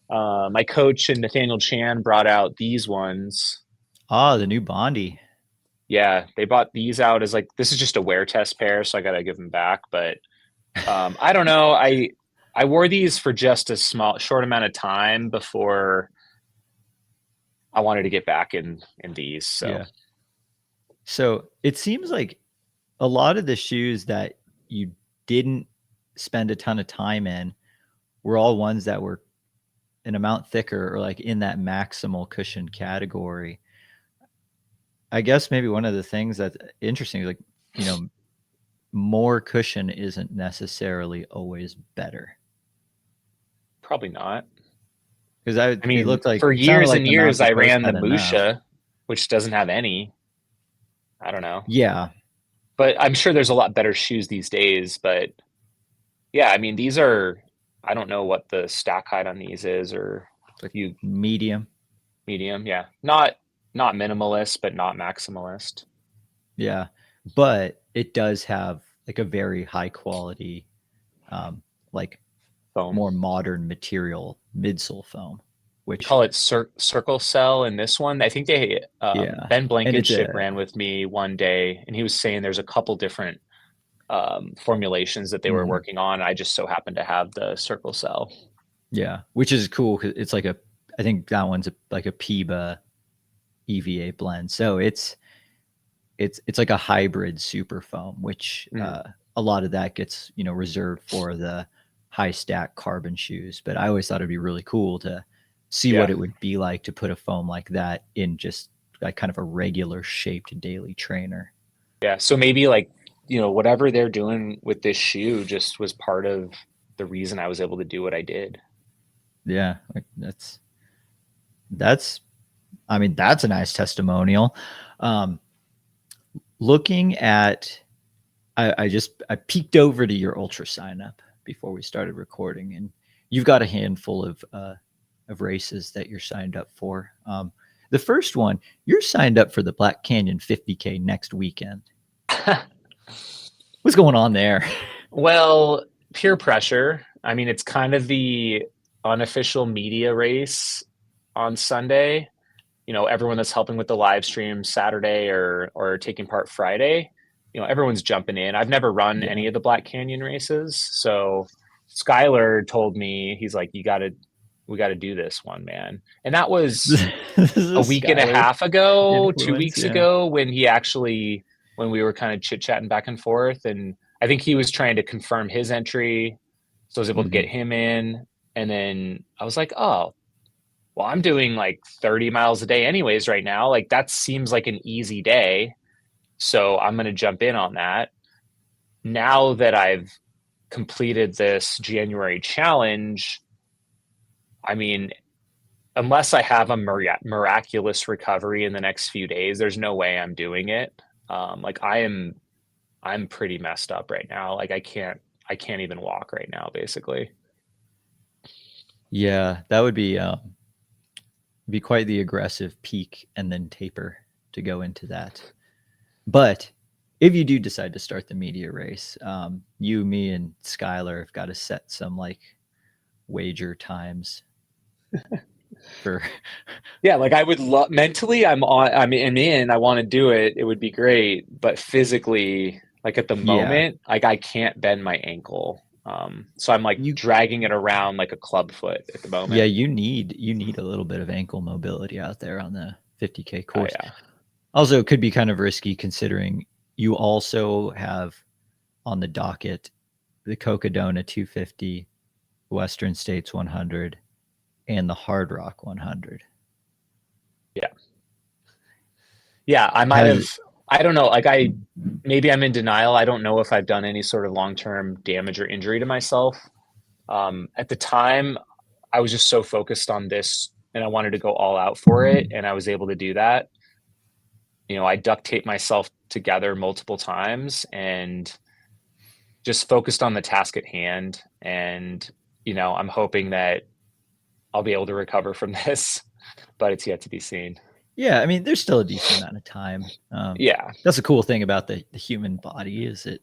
my coach and Nathaniel Chan brought out these ones. Ah, the new Bondi. Yeah, they bought these out as like this is just a wear test pair, so I gotta give them back. But I don't know. I wore these for just a short amount of time before I wanted to get back in these. So Yeah. So it seems like a lot of the shoes that you didn't spend a ton of time in were all ones that were an amount thicker or like in that maximal cushion category. I guess maybe one of the things that's interesting is like, you know, more cushion isn't necessarily always better. probably not. Because I it mean, looked like for it sounded years like and the Mount years, I Post ran the had enough. Musha, which doesn't have any. I don't know, Yeah. but I'm sure there's a lot better shoes these days. But yeah, I mean, these are. I don't know what the stack height on these is, or Like you medium. medium. Yeah, not minimalist, but not maximalist. Yeah. But it does have like a very high quality, like Foam. more modern material midsole foam, We which call it circle cell in this one. I think yeah. Ben And it's Blankenship a ran with me one day, and he was saying there's a couple different formulations that they were mhm. working on. I just so happened to have the circle cell. Yeah, which is cool because it's like I think that one's like a PIBA EVA blend. So it's like a hybrid super foam, which Mm. a lot of that gets, you know, reserved for the high stack carbon shoes. But I always thought it'd be really cool to see what Yeah, it would be like to put a foam like that in just like kind of a regular shaped daily trainer. yeah. So maybe like whatever they're doing with this shoe just was part of the reason I was able to do what I did. Yeah, like that's I mean that's a nice testimonial. Um, looking at I peeked over to your ultra sign up before we started recording, and you've got a handful of races that you're signed up for. The first one, you're signed up for the Black Canyon 50K next weekend. What's going on there? Well, peer pressure. I mean, it's kind of the unofficial media race on Sunday. everyone that's helping with the live stream Saturday or taking part Friday, everyone's jumping in. I've never run Yeah. any of the Black Canyon races. So Skylar told me, he's like, we got to do this one, man. And that was This is a week and a Skylar half ago, two influence. weeks Yeah. ago, when we were kind of chit chatting back and forth. And I think he was trying to confirm his entry. So I was able to get him in. And then I was like, oh, well, I'm doing like 30 miles a day anyways right now. Like that seems like an easy day. So I'm going to jump in on that. Now that I've completed this January challenge, I mean, unless I have a miraculous recovery in the next few days, there's no way I'm doing it. Like I'm pretty messed up right now. Like I can't even walk right now, basically. Yeah, that would be quite the aggressive peak and then taper to go into that. But if you do decide to start the media race, you, me, and Skylar have got to set some like wager times for. Yeah, like I would love mentally, I'm in, I want to do it. It would be great, but physically, like at the Yeah, moment, like I can't bend my ankle. So I'm like you. dragging it around like a club foot at the Yeah, moment. you need a little bit of ankle mobility out there on the 50K Oh course. yeah. Also, it could be kind of risky considering you also have on the docket the Cocodona 250, Western States 100, and the Hard Rock 100. Yeah. Yeah, Has I don't know, like maybe I'm in denial. I don't know if I've done any sort of long-term damage or injury to myself. At the time, I was just so focused on this and I wanted to go all out for it, and I was able to do that. I duct taped myself together multiple times and just focused on the task at hand. And, I'm hoping that I'll be able to recover from this, but it's yet to be seen. Yeah, I mean, there's still a decent amount of time. Yeah. That's a cool thing about the human body is it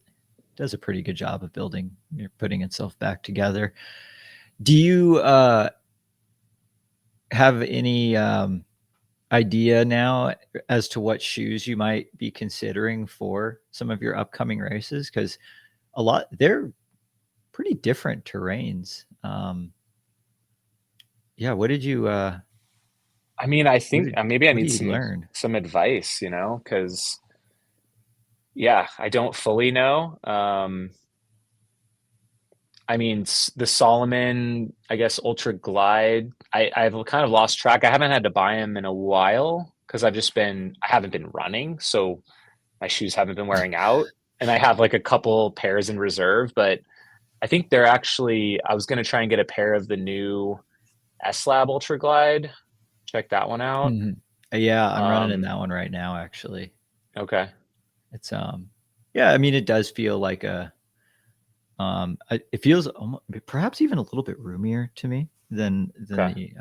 does a pretty good job of putting itself back together. Do you have any idea now as to what shoes you might be considering for some of your upcoming races? Because they're pretty different terrains. Yeah, what did you? I mean, I think maybe I What need did you learn? some advice, because yeah, I don't fully know. I mean, the Solomon, I guess, Ultra Glide, I've kind of lost track. I haven't had to buy them in a while because I haven't been running. So my shoes haven't been wearing out. And I have like a couple pairs in reserve, but I think I was going to try and get a pair of the new S-Lab Ultra Glide. Check that one out. Mhm. Yeah, I'm running in Um, that one right now, actually. okay. It's yeah, I mean, it does feel like it feels perhaps even a little bit roomier to me than Okay.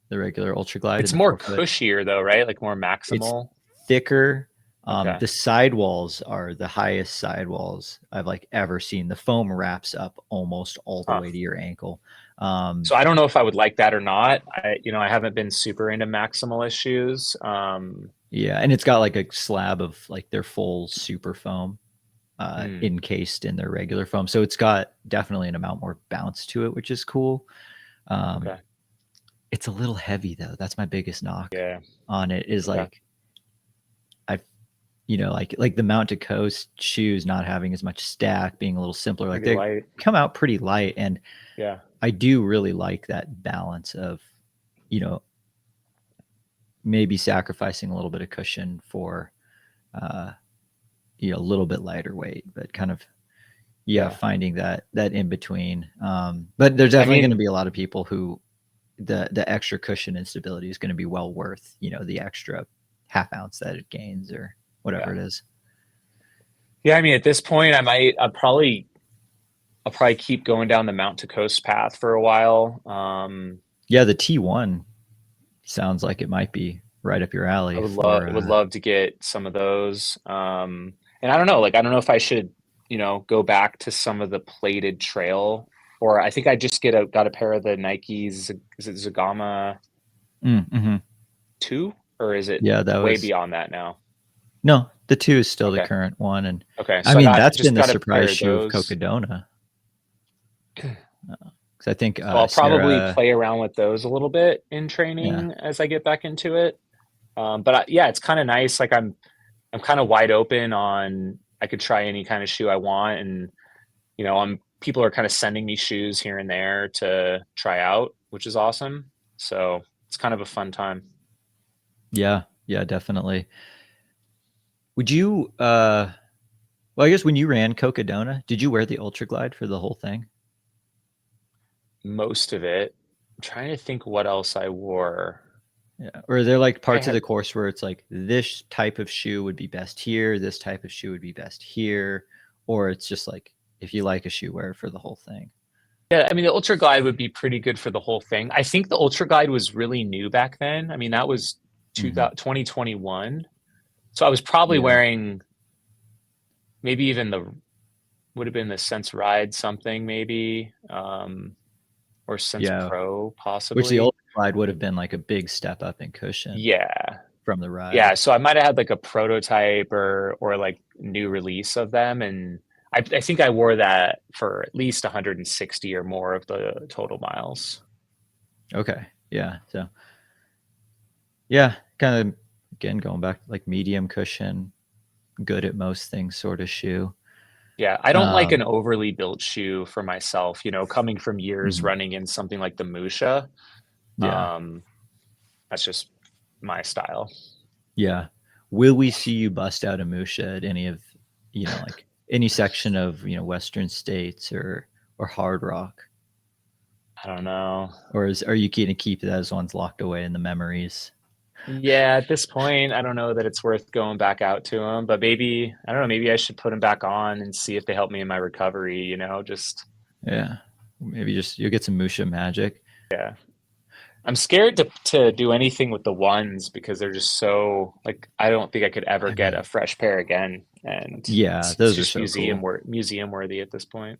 the regular Ultra Glide in It's the more forefoot. cushier though, right? Like more It's maximal. thicker. Okay. The sidewalls are the highest sidewalls I've like ever seen. The foam wraps up almost all the Huh. way to your ankle. So I don't know if I would like that or not. I haven't been super into maximalist shoes. Yeah, and it's got like a slab of like their full super foam Hmm, encased in their regular foam. So it's got definitely an amount more bounce to it, which is cool. Um, okay. it's a little heavy though. That's my biggest knock Yeah. on it is Okay. like I've like the Mount to Coast shoes not having as much stack, being a little simpler. Like Pretty they light. come out pretty light, and Yeah. I do really like that balance of, you know, maybe sacrificing a little bit of cushion for, uh, a little bit lighter weight, but kind of, yeah, Yeah. finding that in between. But there's I definitely going to mean, be a lot of people who the extra cushion and stability is going to be well worth, the extra half ounce that it gains or whatever yeah. it is. Yeah. I mean, at this point, I'll probably keep going down the Mount to Coast path for a while. Yeah, the T1 sounds like it might be right up your alley for Would love to get some of those. And I don't know, like I don't know if I should, go back to some of the plated trail, or I think I just got a pair of the Nikes. Is it Zagama mm-hmm. 2, or is it Yeah, that way was beyond that now? no, the 2 is still the Okay. current one, and Okay. I So mean that's been the got a pair surprise of shoe of those. Cocodona. Because I think So I'll probably Sarah, play around with those a little bit in yeah, training as I get back into it. But yeah, it's kind of nice. Like I'm kind of wide open on, I could try any kind of shoe I want. And, people are kind of sending me shoes here and there to try out, which is awesome. So it's kind of a fun time. yeah, yeah, definitely. Would you, well, I guess when you ran Cocodona, did you wear the Ultra Glide for the whole thing? Most of it. I'm trying to think what else I wore. Yeah. Or are there like I parts of had, the course where it's like this type of shoe would be best here, this type of shoe would be best here, or it's just like if you like a shoe, wear it for the whole thing? yeah, I mean, the Ultra Glide would be pretty good for the whole thing. I think the Ultra Glide was really new back then. I mean, that was Mhm. 2021. So I was probably Yeah. wearing maybe even would have been the Sense Ride something maybe, or Sense Yeah. Pro Which the possibly. Ultra Glide would have been like a big step up in cushion Yeah. from the Yeah. Ride. So I might have had like a prototype or like new release of them. And I think I wore that for at least 160 or more of the total miles. Okay. Yeah. So yeah, kind of again going back to like medium cushion, good at most things sort of shoe. Yeah, I don't like Um, an overly built shoe for myself, coming from years mhm. running in something like the Musha. Yeah. Um, that's just my style. Yeah. Will we see you bust out a Musha at any of, like any section of, Western states or Hard Rock? I don't know. Or are you going to keep those ones locked away in the memories? Yeah, at this point, I don't know that it's worth going back out to them, but maybe, I don't know, maybe I should put them back on and see if they help me in my recovery, just, Yeah. Maybe just you'll get some Musha magic. yeah. I'm scared to do anything with the ones because they're just so, like, I don't think I could ever I get mean, a fresh pair again. And yeah, it's those are just so cool. museum worthy at this point.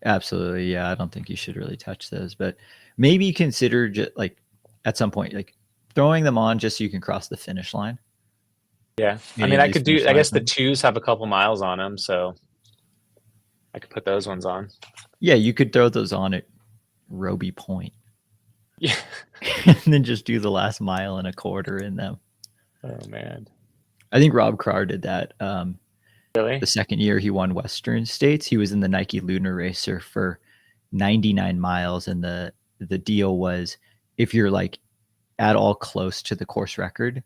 Absolutely. Yeah. I don't think you should really touch those, but maybe consider just like at some point, like throwing them on just so you can cross the finish line. Yeah. I Any mean, of these finish I line guess the things. twos have a couple miles on them, so I could put those ones on. Yeah. You could throw those on at Roby Point Yeah. and then just do the last mile and a quarter in them. Oh man. I think Rob Carr did that. Really? The second year he won Western States, he was in the Nike Lunar Racer for 99 miles. And the deal was if you're like at all close to the course record,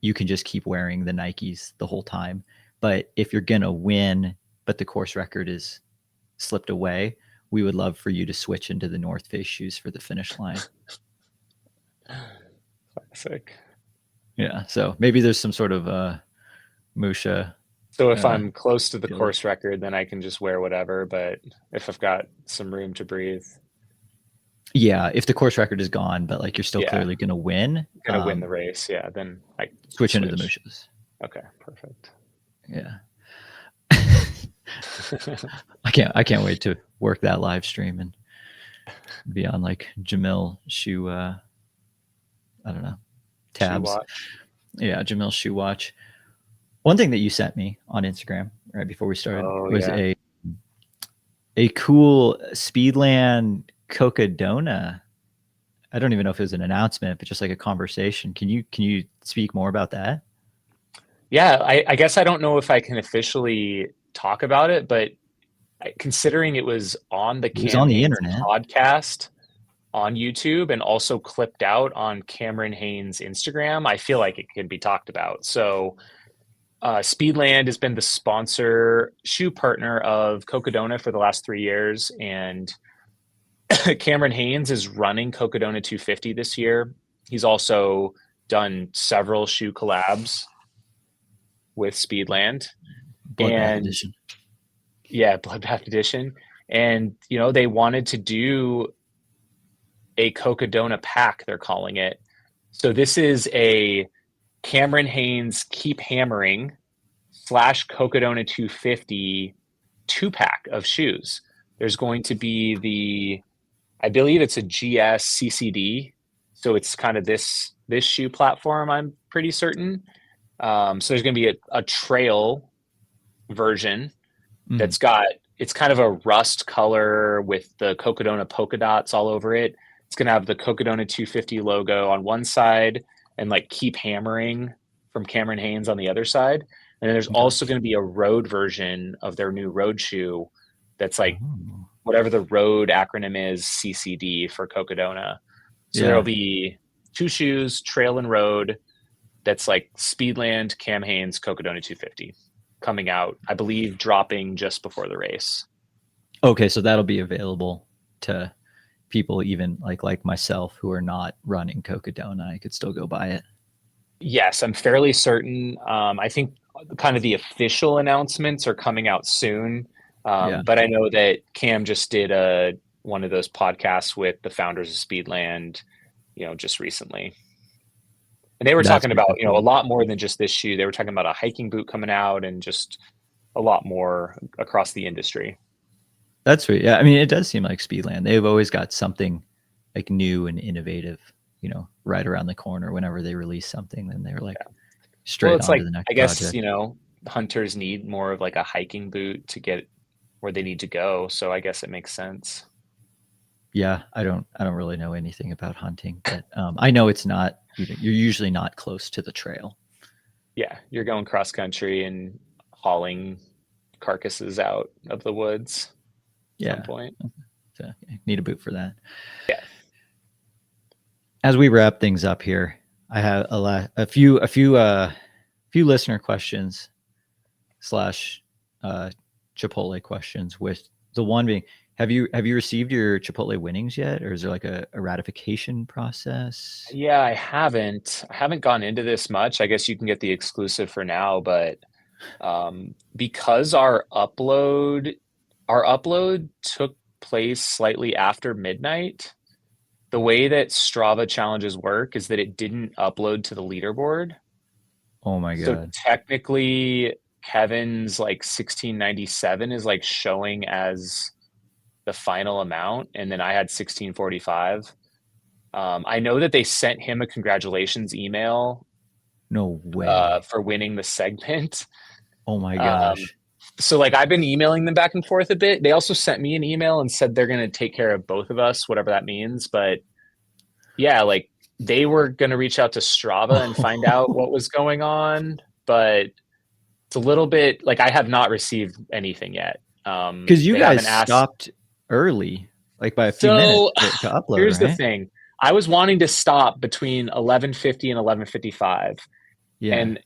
you can just keep wearing the Nikes the whole time. But if you're going to win, but the course record is slipped away, we would love for you to switch into the North Face shoes for the finish line. Classic. Yeah. So maybe there's some sort of Musha So if uh, I'm close to the deal there. course record, then I can just wear whatever. But if I've got some room to breathe, Yeah. If the course record is gone, but like you're still yeah, clearly going to win, gonna win the race. Yeah, then I switch into the switch. Mushas. Okay, perfect. Yeah. I can't wait to work that live stream and be on like Jamil shoe I don't know, Shoe tabs. watch. Yeah, Jamil shoe watch. One thing that you sent me on Instagram right before we started Oh was yeah. a cool Speedland Cocodona. I don't even know if it was an announcement, but just like a conversation. Can you speak more about that? Yeah, I guess I don't know if I can officially talk about it, but considering it was on the It was Cam on the Hanes internet. podcast on YouTube and also clipped out on Cameron Hanes' Instagram, I feel like it can be talked about. So Speedland has been the sponsor shoe partner of Cocodona for the last 3 years, and Cameron Hanes is running Cocodona 250 this year. He's also done several shoe collabs with Speedland, Bloodbath and edition. yeah, Bloodbath Edition. And they wanted to do a Cocodona pack, they're calling it. So this is a Cameron Hanes Keep Hammering / Cocodona 250 2-pack of shoes. There's going to be I believe it's a GS CCD So it's kind of this shoe platform, I'm pretty certain. So there's going to be a trail version that's got, it's kind of a rust color with the Cocodona polka dots all over it. It's going to have the Cocodona 250 logo on one side and like Keep Hammering from Cameron Hanes on the other side. And then there's also going to be a road version of their new road shoe that's like whatever the road acronym is, CCD for Cocodona. So there'll be 2 shoes, trail and road, that's like Speedland, Cam Hanes, Cocodona 250 coming out, I believe, dropping just before the race. Okay, so that'll be available to people even like myself who are not running Cocodona. I could still go buy it. Yes, I'm fairly certain. I think kind of the official announcements are coming out soon. But I know that Cam just did one of those podcasts with the founders of Speedland, just recently. And they were talking about, a lot more than just this shoe. They were talking about a hiking boot coming out and just a lot more across the industry. That's right. Yeah. I mean, it does seem like Speedland. They've always got something like new and innovative, right around the corner. Whenever they release something, then they're like straight on to the next project. I guess, hunters need more of like a hiking boot to get where they need to go. So I guess it makes sense. Yeah. I don't really know anything about hunting, but I know it's not, you're usually not close to the trail. Yeah. You're going cross country and hauling carcasses out of the woods at some point. So I need a boot for that. Yeah. As we wrap things up here, I have a few listener questions / Chipotle questions, with the one being, have you received your Chipotle winnings yet, or is there like a ratification process? Yeah, I haven't gone into this much. I guess you can get the exclusive for now, but because our upload took place slightly after midnight, the way that Strava challenges work is that it didn't upload to the leaderboard. Oh my God. So technically Kevin's like 1697 is like showing as the final amount, and then I had 1645. I know that they sent him a congratulations email. No way. For winning the segment. Oh my gosh. So like I've been emailing them back and forth a bit. They also sent me an email and said they're going to take care of both of us, whatever that means. But yeah, like they were going to reach out to Strava and find out what was going on. But it's a little bit like I have not received anything yet. Because you guys stopped early, like by a few minutes to upload. Here's the thing. I was wanting to stop between 11:50 and 11:55. Yeah. And,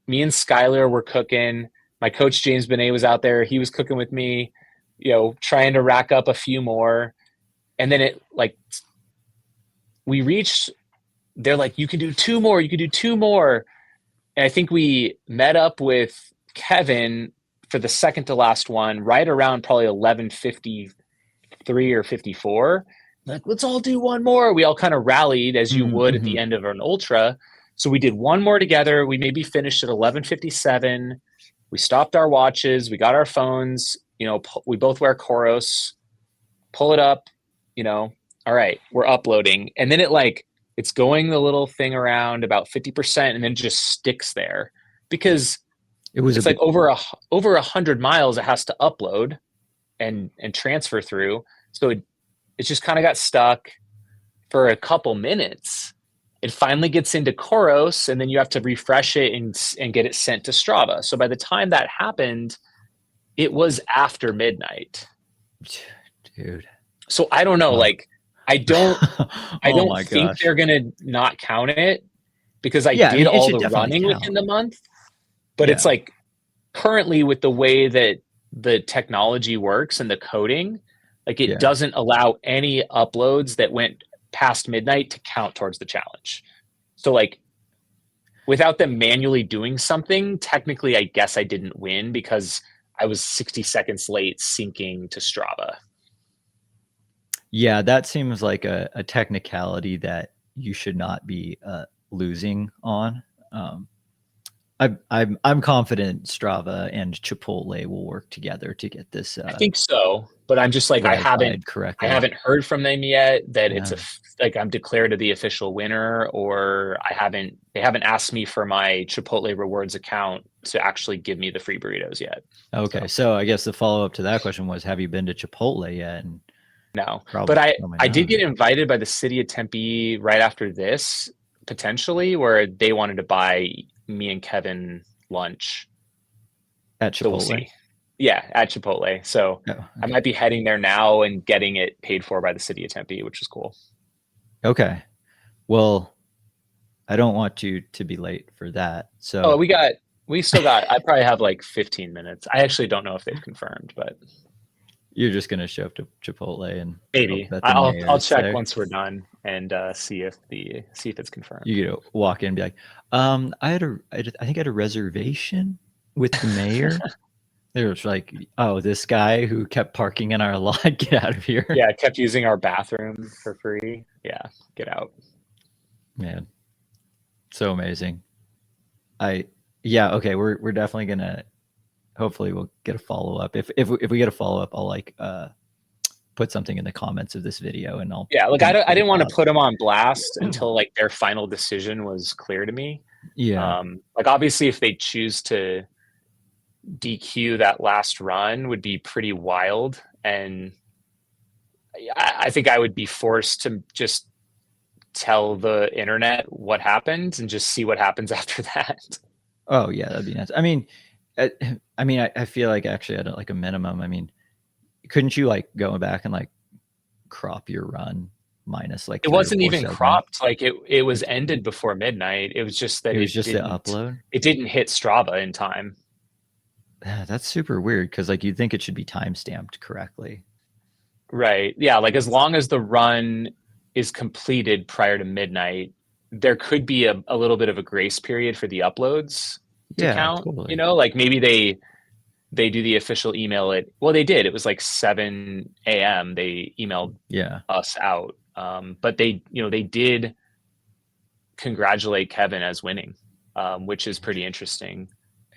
me and Skylar were cooking. My coach, James Benet, was out there. He was cooking with me, trying to rack up a few more. And then they're like, you can do 2 more. You can do 2 more. And I think we met up with Kevin for the second to last one, right around probably 11:53 or 54. Like, let's all do 1 more. We all kind of rallied as you would at the end of an ultra. So we did 1 more together. We maybe finished at 11:57. We stopped our watches. We got our phones. We both wear Koros. Pull it up. All right, we're uploading. And then it's going the little thing around about 50%, and then just sticks there because it's like over 100 miles it has to upload and transfer through. So it just kind of got stuck for a couple minutes. It finally gets into Koros, and then you have to refresh it and get it sent to Strava. So by the time that happened, it was after midnight. Dude. So I don't know. I don't think they're going to not count it because I did all the running within the month. But it's like currently with the way that the technology works and the coding, it doesn't allow any uploads that went past midnight to count towards the challenge. So without them manually doing something, technically I guess I didn't win because I was 60 seconds late syncing to Strava. Yeah, that seems like a technicality that you should not be losing on. I'm confident Strava and Chipotle will work together to get this I think so, but I'm just like, ratified I correctly. haven't heard from them yet that it's Yeah. like I'm declared the official winner, or they haven't asked me for my Chipotle rewards account to actually give me the free burritos yet. Okay. So I guess the follow up to that question was, have you been to Chipotle yet? And No, but probably I did not. get invited by the city of Tempe right after this, potentially, where they wanted to buy me and Kevin lunch. At So we'll Chipotle. see. Yeah, at Chipotle. So Oh, I okay. might be heading there now and getting it paid for by the city of Tempe, which is cool. Okay. Well, I don't want you to be late for that. Oh, So we still got, I probably have like 15 minutes. I actually don't know if they've confirmed, but you're just gonna show up to Chipotle and hope maybe that the mayor I'll is check there. once we're done and see if it's confirmed. You know, walk in and be like, I think I had a reservation with the mayor. They were like, oh, this guy who kept parking in our lot, get out of here. Yeah, I kept using our bathroom for free. Yeah, get out. Man, so amazing. Yeah, okay, we're definitely gonna, hopefully we'll get a follow up. If we get a follow up, I'll like put something in the comments of this video and I'll Yeah, like pin it I to the didn't want top. to put them on blast until like their final decision was clear to me. Yeah. Like obviously if they choose to DQ that last run would be pretty wild, and I think I would be forced to just tell the internet what happened and just see what happens after that. Oh yeah, that'd be nice. I mean, I feel like actually at like a minimum, I mean, couldn't you like go back and like crop your run minus like It 3 or wasn't 4 even segments? cropped, like it was ended before midnight. It was just that It was just the upload. it didn't hit Strava in time. That's super weird because like you'd think it should be time stamped correctly. Right. Yeah, like as long as the run is completed prior to midnight, there could be a little bit of a grace period for the uploads to Yeah, count. You totally. know, like maybe they do the official email it. Well, they did. It was like 7 a.m. They emailed Yeah, us out. But they did congratulate Kevin as winning, which is pretty interesting.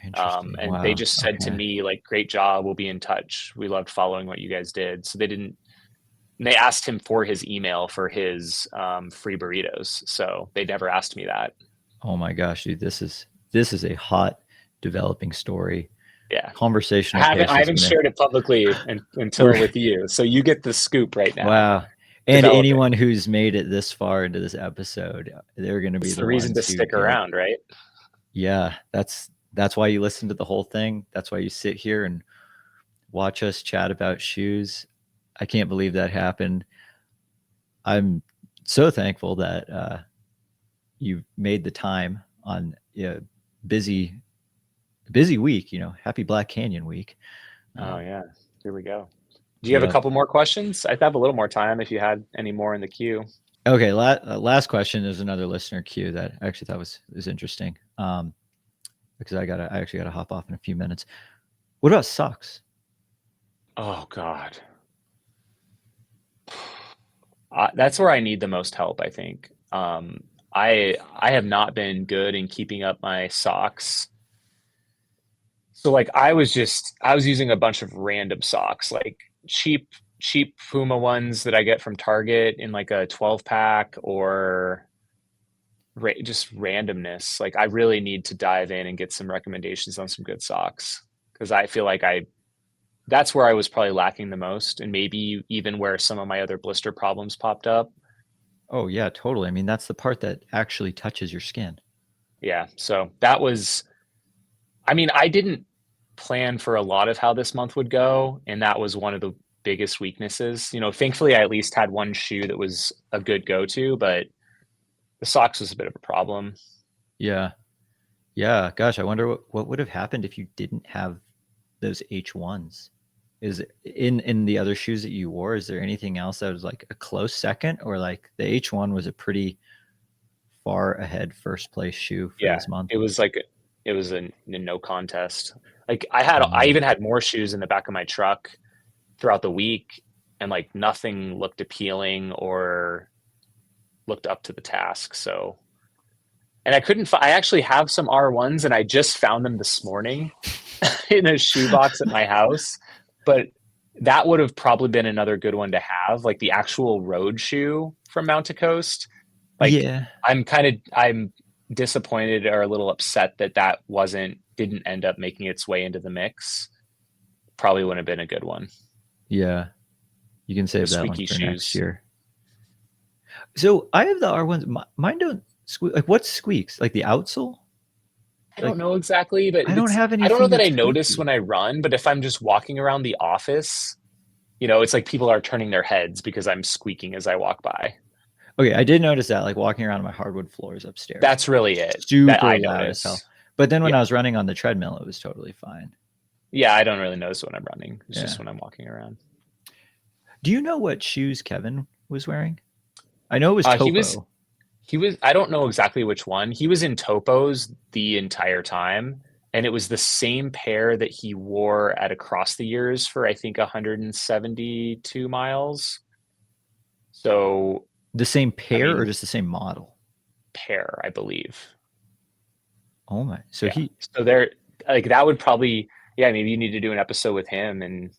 interesting. And they Wow. just said to Okay. me, like, great job. We'll be in touch. We loved following what you guys did. So they asked him for his email for his free burritos. So they never asked me that. Oh my gosh, dude, this is a hot developing story. Yeah. Conversational I pace is haven't gonna. shared it publicly until with you. So you get the scoop right now. Wow. And Developing. anyone who's made it this far into this episode, they're going to be It's the the reason to ones who stick get. around, right? Yeah, that's why you listen to the whole thing. That's why you sit here and watch us chat about shoes. I can't believe that happened. I'm so thankful that you made the time on a busy week. Happy Black Canyon week. Oh yeah. Here we go. Do you have a Yeah. couple more questions? I have a little more time if you had any more in the queue. Okay. Last question is another listener queue that I actually thought was interesting. Because I actually gotta hop off in a few minutes. What about socks? Oh God. That's where I need the most help, I think. I have not been good in keeping up my socks. So like I was using a bunch of random socks, like cheap Puma ones that I get from Target in like a 12 pack, or just randomness. Like I really need to dive in and get some recommendations on some good socks, because I feel like that's where I was probably lacking the most, and maybe even where some of my other blister problems popped up. Oh yeah, totally. I mean, that's the part that actually touches your skin. Yeah. So that was, I mean, I didn't plan for a lot of how this month would go, and that was one of the biggest weaknesses. Thankfully I at least had one shoe that was a good go-to, but the socks was a bit of a problem. Yeah. Yeah. Gosh, I wonder what would have happened if you didn't have those H1s. Is in the other shoes that you wore, is there anything else that was like a close second, or like the H1 was a pretty far ahead first place shoe for Yeah, this month? it was a no contest. Like I even had more shoes in the back of my truck throughout the week, and like nothing looked appealing or looked up to the task. So And I actually have some R1s, and I just found them this morning in a shoebox at my house. But that would have probably been another good one to have, like the actual road shoe from Mount to Coast. Like Yeah. I'm disappointed or a little upset that didn't end up making its way into the mix. Probably wouldn't have been a good one. Yeah. You can save that one Squeaky for next shoes. year. So I have the R1s. Mine don't squeak. Like, what squeaks? Like the outsole? I don't know exactly, but I don't have I don't know anything that I that's notice squeaky. when I run, but if I'm just walking around the office, it's like people are turning their heads because I'm squeaking as I walk by. Okay, I did notice that, like walking around my hardwood floors upstairs. That's really it that Super I loud as hell. notice. But then when Yeah. I was running on the treadmill, it was totally fine. Yeah, I don't really notice when I'm running. It's Yeah. just when I'm walking around. Do you know what shoes Kevin was wearing? I know it was Topo. He was, I don't know exactly which one. He was in Topos the entire time, and it was the same pair that he wore at Across the Years for I think 172 miles. So The same I pair or mean, just the same model? pair, I believe. Oh my. So Yeah. So there, like that would probably, yeah, maybe you need to do an episode with him and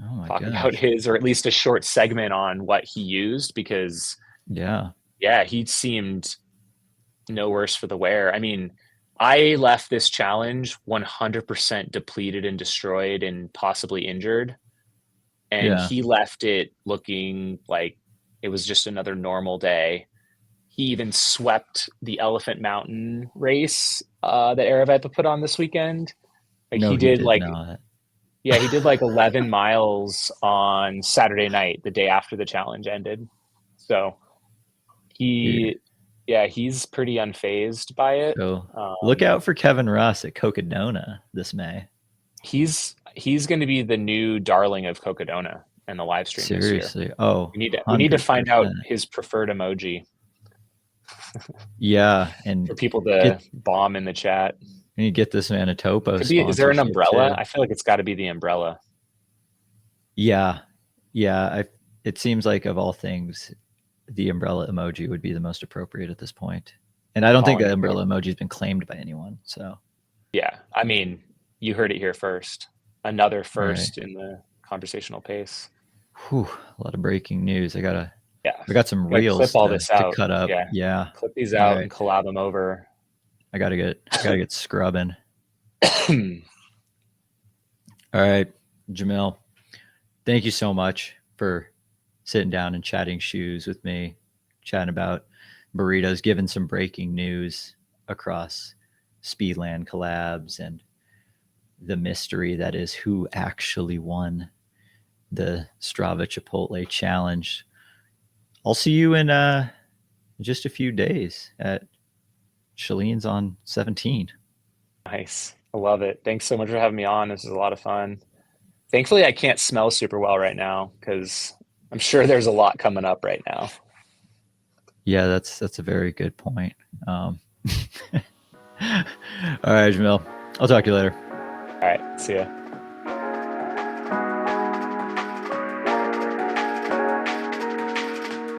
oh my talk about gosh. his, or at least a short segment on what he used, because Yeah. he seemed no worse for the wear. I mean, I left this challenge 100% depleted and destroyed and possibly injured. And Yeah. he left it looking like it was just another normal day. He even swept the Elephant Mountain race that Aravaipa put on this weekend. Like No, he he did did like, not. yeah, he did like 11 miles on Saturday night, the day after the challenge ended. So Dude. he's pretty unfazed by it. So look out for Kevin Russ at Cocodona this May. He's going to be the new darling of Cocodona and the live stream this year. Seriously. Oh, we need to find out 100%. his preferred emoji. Yeah, and for people to bomb in the chat. You get this man a Topo sponsorship. Is there an umbrella? Too. I feel like it's got to be the umbrella. Yeah. It seems like of all things, the umbrella emoji would be the most appropriate at this point. And I don't think the umbrella emoji has been claimed by anyone. So yeah, I mean, you heard it here first. Another first in the conversational pace. Whew, a lot of breaking news. I got some Gotta reels clip all this out. to cut up. Yeah. Clip these out and collab them over. I gotta get scrubbing. All right, Jamil, thank you so much for sitting down and chatting shoes with me, chatting about burritos, giving some breaking news across Speedland collabs and the mystery that is who actually won the Strava Chipotle challenge. I'll see you in just a few days at Shalene's on 17. Nice. I love it. Thanks so much for having me on. This is a lot of fun. Thankfully, I can't smell super well right now because I'm sure there's a lot coming up right now. Yeah, that's a very good point. All right, Jamil. I'll talk to you later. All right. See ya.